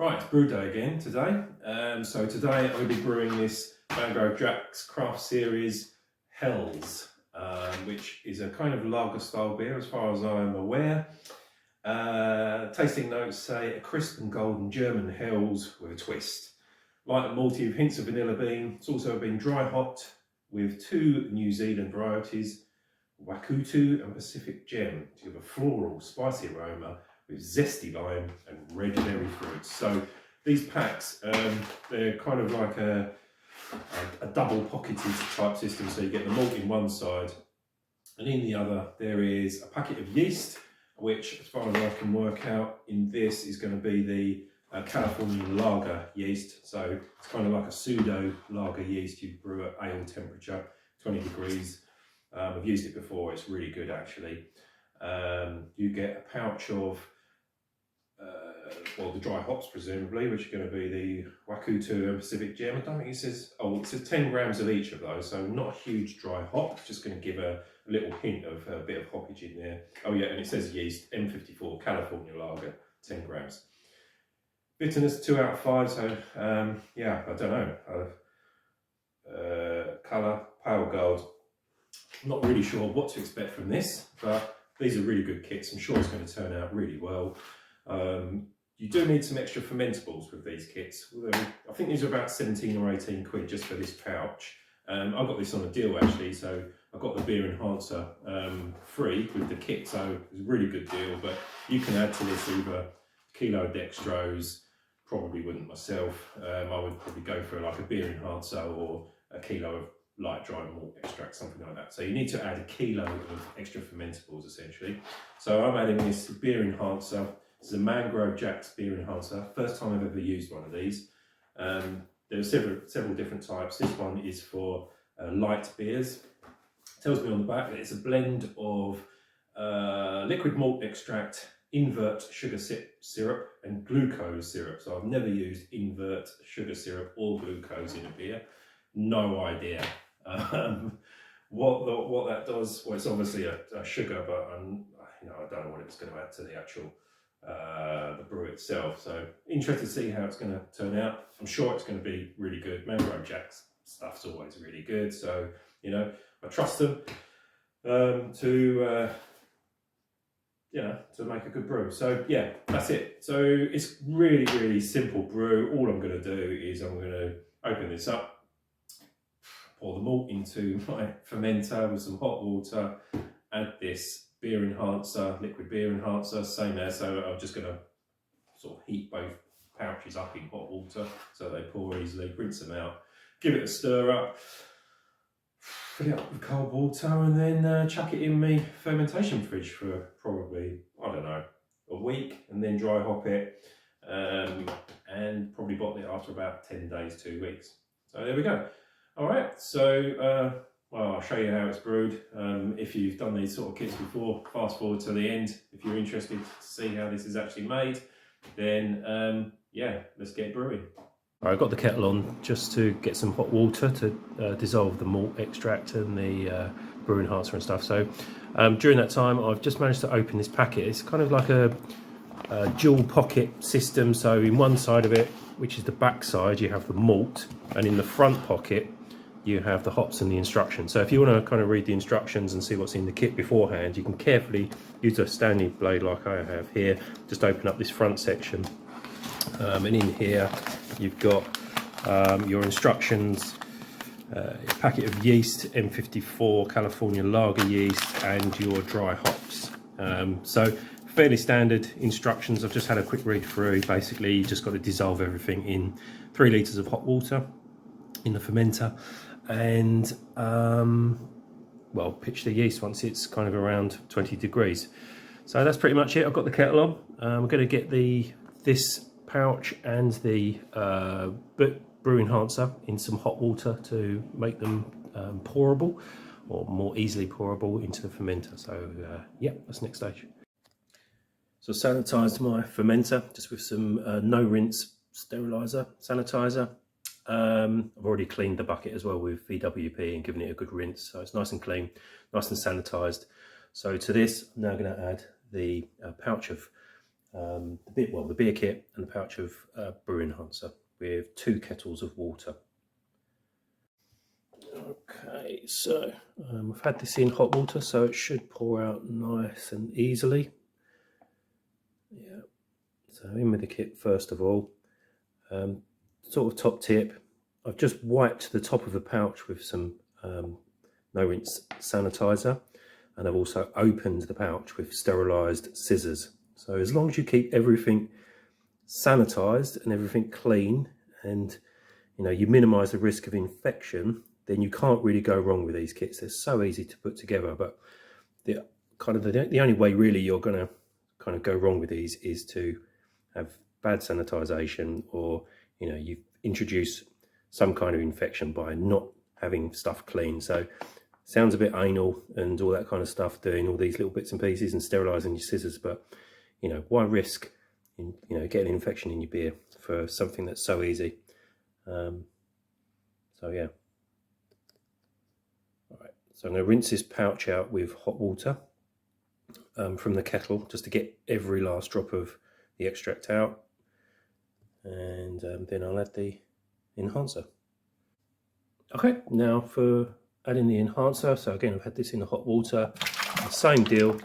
Right, it's brew day again today. So today I'll be brewing this Mangrove Jack's Craft Series Hells, which is a kind of lager style beer as far as I'm aware. Tasting notes say a crisp and golden German Hells with a twist. Light and malty with hints of vanilla bean. It's also been dry hopped with 2 New Zealand varieties, Wakutu and Pacific Gem, to give a floral, spicy aroma with zesty lime and red berry fruits. So these packs, they're kind of like a double pocketed type system. So you get the malt in one side, and in the other there is a packet of yeast, which, as far as I can work out, in this is going to be the California lager yeast. So it's kind of like a pseudo lager yeast you brew at ale temperature, 20 degrees. I've used it before, it's really good actually. You get a pouch of well, the dry hops presumably, which are going to be the Wakutu and Pacific Gem. I don't think it says, oh, it says 10 grams of each of those, so not a huge dry hop. It's just going to give a little hint of a bit of hoppage in there. Oh yeah, and it says yeast, M54, California lager, 10 grams. Bitterness 2 out of 5, so yeah, I don't know. Colour, pale gold. Not really sure what to expect from this, but these are really good kits. I'm sure it's going to turn out really well. You do need some extra fermentables with these kits. I think these are about 17 or 18 quid just for this pouch. I got this on a deal actually, so I got the beer enhancer free with the kit, so it's a really good deal. But you can add to this either a kilo of dextrose, probably wouldn't myself. I would probably go for like a beer enhancer or a kilo of light dry malt extract, something like that. So you need to add a kilo of extra fermentables essentially. So I'm adding this beer enhancer. This is a Mangrove Jack's beer enhancer. First time I've ever used one of these. There are several different types. This one is for light beers. It tells me on the back that it's a blend of liquid malt extract, invert sugar syrup and glucose syrup. So I've never used invert sugar syrup or glucose in a beer. No idea what that does. Well, it's obviously a sugar, but I don't know what it's going to add to the actual the brew itself. So interested to see how it's going to turn out. I'm sure it's going to be really good. Mangrove Jack's stuff's always really good, so I trust them to make a good brew. So yeah, that's it. So it's really simple brew. All I'm going to do is I'm going to open this up, pour the malt into my fermenter with some hot water, add this beer enhancer, liquid beer enhancer, same there. So I'm just going to sort of heat both pouches up in hot water so they pour easily, rinse them out, give it a stir up, fill it up with cold water, and then chuck it in my fermentation fridge for probably, I don't know, a week, and then dry hop it, and probably bottle it after about 10 days, 2 weeks. So there we go. All right, so well, I'll show you how it's brewed. If you've done these sort of kits before, fast forward to the end. If you're interested to see how this is actually made, then yeah, let's get brewing. All right, I've got the kettle on just to get some hot water to dissolve the malt extract and the brew enhancer and stuff. So during that time, I've just managed to open this packet. It's kind of like a dual pocket system. So in one side of it, which is the back side, you have the malt, and in the front pocket, you have the hops and the instructions. So if you want to kind of read the instructions and see what's in the kit beforehand, you can carefully use a Stanley blade like I have here, just open up this front section, and in here you've got your instructions, a packet of yeast, M54 California lager yeast, and your dry hops. So fairly standard instructions. I've just had a quick read through. Basically, you just got to dissolve everything in 3 litres of hot water in the fermenter, and well, pitch the yeast once it's kind of around 20 degrees. So that's pretty much it. I've got the kettle on. We're going to get this pouch and the brew enhancer in some hot water to make them pourable, or more easily pourable into the fermenter. So yeah, that's the next stage. So sanitized my fermenter just with some no rinse sterilizer sanitizer. I've already cleaned the bucket as well with VWP and given it a good rinse, so it's nice and clean, nice and sanitized. So to this, I'm now going to add the pouch of the beer kit and the pouch of brew enhancer with 2 kettles of water. Okay, so I've had this in hot water, so it should pour out nice and easily. Yeah, so in with the kit first of all. Sort of top tip, I've just wiped the top of the pouch with some no rinse sanitizer, and I've also opened the pouch with sterilised scissors. So as long as you keep everything sanitized and everything clean, and you minimize the risk of infection, then you can't really go wrong with these kits. They're so easy to put together, but the only way really you're going to kind of go wrong with these is to have bad sanitization, or you've introduced some kind of infection by not having stuff clean. So sounds a bit anal and all that kind of stuff, doing all these little bits and pieces and sterilizing your scissors, but why risk getting an infection in your beer for something that's so easy? So yeah. All right, so I'm going to rinse this pouch out with hot water from the kettle, just to get every last drop of the extract out, and then I'll add the enhancer. Okay, now for adding the enhancer. So again, I've had this in the hot water, the same deal.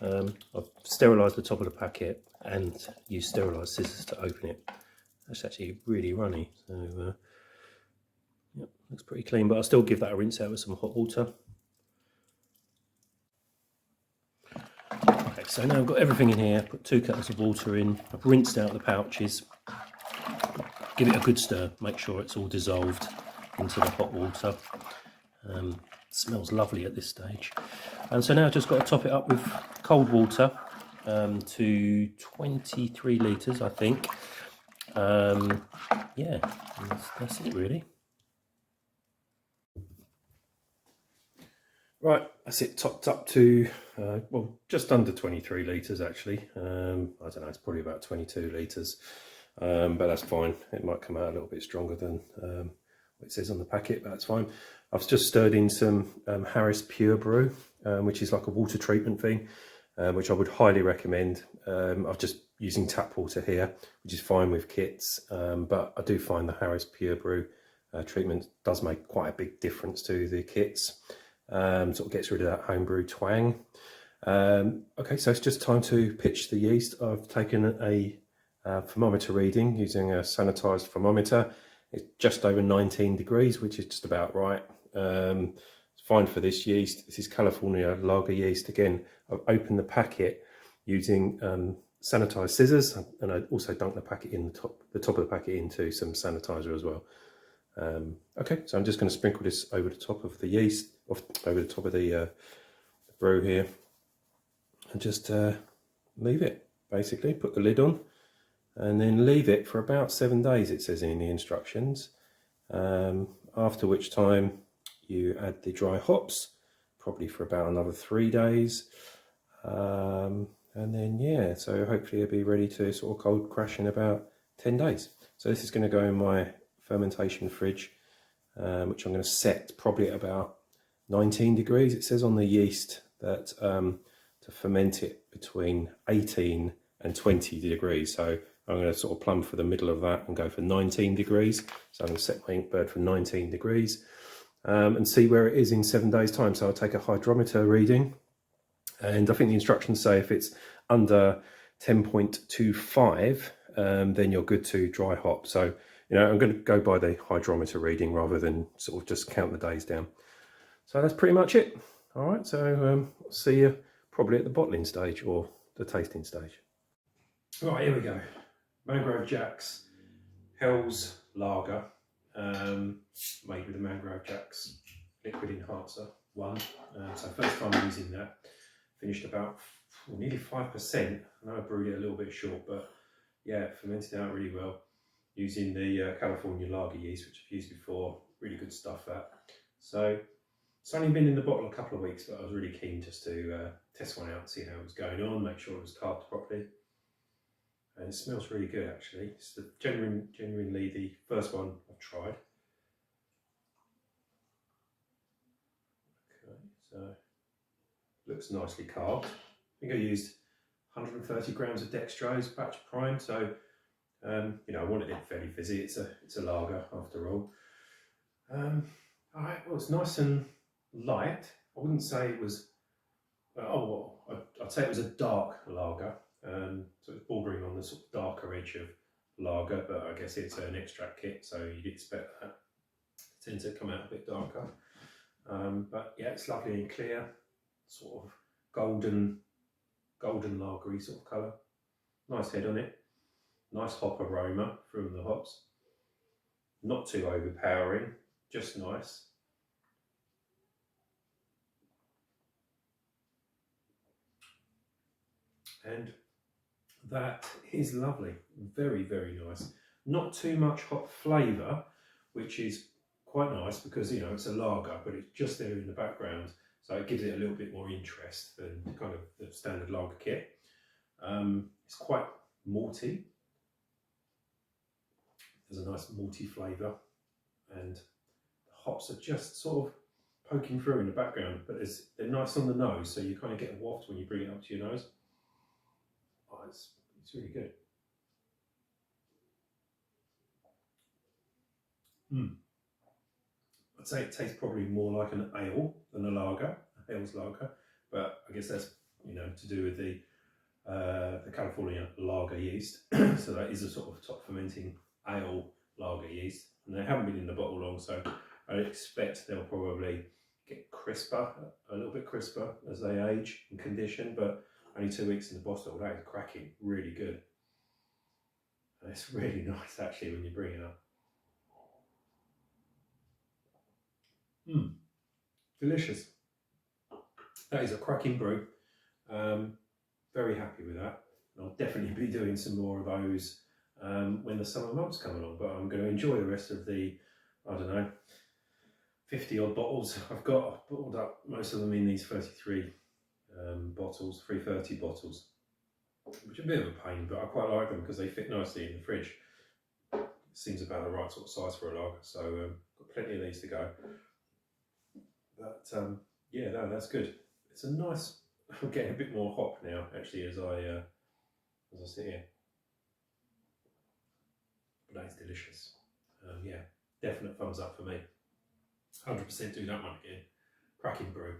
I've sterilised the top of the packet and used sterilised scissors to open it. That's actually really runny, so yep, looks pretty clean, but I'll still give that a rinse out with some hot water. Okay, so now I've got everything in here, put 2 kettles of water in, I've rinsed out the pouches, give it a good stir, make sure it's all dissolved into the hot water. Smells lovely at this stage. And so now I've just got to top it up with cold water to 23 litres, I think. Yeah, that's it really. Right, that's it topped up to, well, just under 23 litres actually. I don't know, it's probably about 22 litres, but that's fine. It might come out a little bit stronger than what it says on the packet, but that's fine. I've just stirred in some Harris Pure Brew, which is like a water treatment thing, which I would highly recommend. I'm just using tap water here, which is fine with kits, but I do find the Harris Pure Brew treatment does make quite a big difference to the kits. Sort of gets rid of that homebrew twang. Okay, so it's just time to pitch the yeast. I've taken a thermometer reading using a sanitized thermometer. It's just over 19 degrees, which is just about right. It's fine for this yeast. This is California lager yeast. Again, I've opened the packet using sanitized scissors, and I also dunked the packet in the top of the packet into some sanitizer as well. Okay, so I'm just going to sprinkle this over the top of the yeast, over the top of the brew here, and just leave it, basically. Put the lid on and then leave it for about 7 days, it says in the instructions, after which time you add the dry hops, probably for about another 3 days, and then yeah, so hopefully it'll be ready to sort of cold crash in about 10 days. So this is going to go in my fermentation fridge, which I'm going to set probably at about 19 degrees. It says on the yeast that to ferment it between 18 and 20 degrees, so I'm going to sort of plumb for the middle of that and go for 19 degrees. So I'm going to set my ink bird for 19 degrees and see where it is in 7 days time. So I'll take a hydrometer reading, and I think the instructions say if it's under 10.25 then you're good to dry hop. So I'm going to go by the hydrometer reading rather than sort of just count the days down. So that's pretty much it. All right, so I'll see you probably at the bottling stage or the tasting stage. Right, here we go. Mangrove Jack's Hell's Lager, made with the Mangrove Jack's liquid enhancer 1. So first time using that. Finished about nearly 5%. I know I brewed it a little bit short, but yeah, fermented out really well. Using the California lager yeast, which I've used before. Really good stuff, that. So it's only been in the bottle a couple of weeks, but I was really keen just to test one out, see how it was going on, make sure it was carved properly. And it smells really good, actually. It's genuinely the first one I've tried. Okay, so looks nicely carved. I think I used 130 grams of dextrose, batch prime. So you know, I wanted it fairly fizzy. It's a lager after all. All right, well, it's nice and light. I wouldn't say it was. I'd say it was a dark lager. So it's bordering on the sort of darker edge of lager, but I guess it's an extract kit, so you'd expect that it tends to come out a bit darker. But yeah, it's lovely and clear, sort of golden lagery sort of colour. Nice head on it. Nice hop aroma from the hops. Not too overpowering, just nice. And that is lovely. Very, very nice. Not too much hop flavour, which is quite nice because, you know, it's a lager, but it's just there in the background. So it gives it a little bit more interest than kind of the standard lager kit. It's quite malty. There's a nice malty flavour, and the hops are just sort of poking through in the background, but they're nice on the nose, so you kind of get a waft when you bring it up to your nose. Oh, it's really good. I'd say it tastes probably more like an ale than a lager, a ale's lager, but I guess that's, you know, to do with the California lager yeast. So that is a sort of top fermenting ale lager yeast, and they haven't been in the bottle long, so I expect they'll probably get crisper, a little bit crisper as they age and condition, but only 2 weeks in the bottle. That is cracking, really good. And it's really nice actually when you bring it up. Delicious. That is a cracking brew. Very happy with that. I'll definitely be doing some more of those when the summer months come along, but I'm going to enjoy the rest of the, I don't know, 50 odd bottles I've got. I've bottled up most of them in these 33 bottles, 330 bottles, which are a bit of a pain, but I quite like them because they fit nicely in the fridge. It seems about the right sort of size for a lager, so got plenty of these to go. But yeah, no, that's good. It's a nice. I'm getting a bit more hop now, actually, as I sit here. But that is delicious. Yeah, definite thumbs up for me. 100% do that one again. Cracking brew.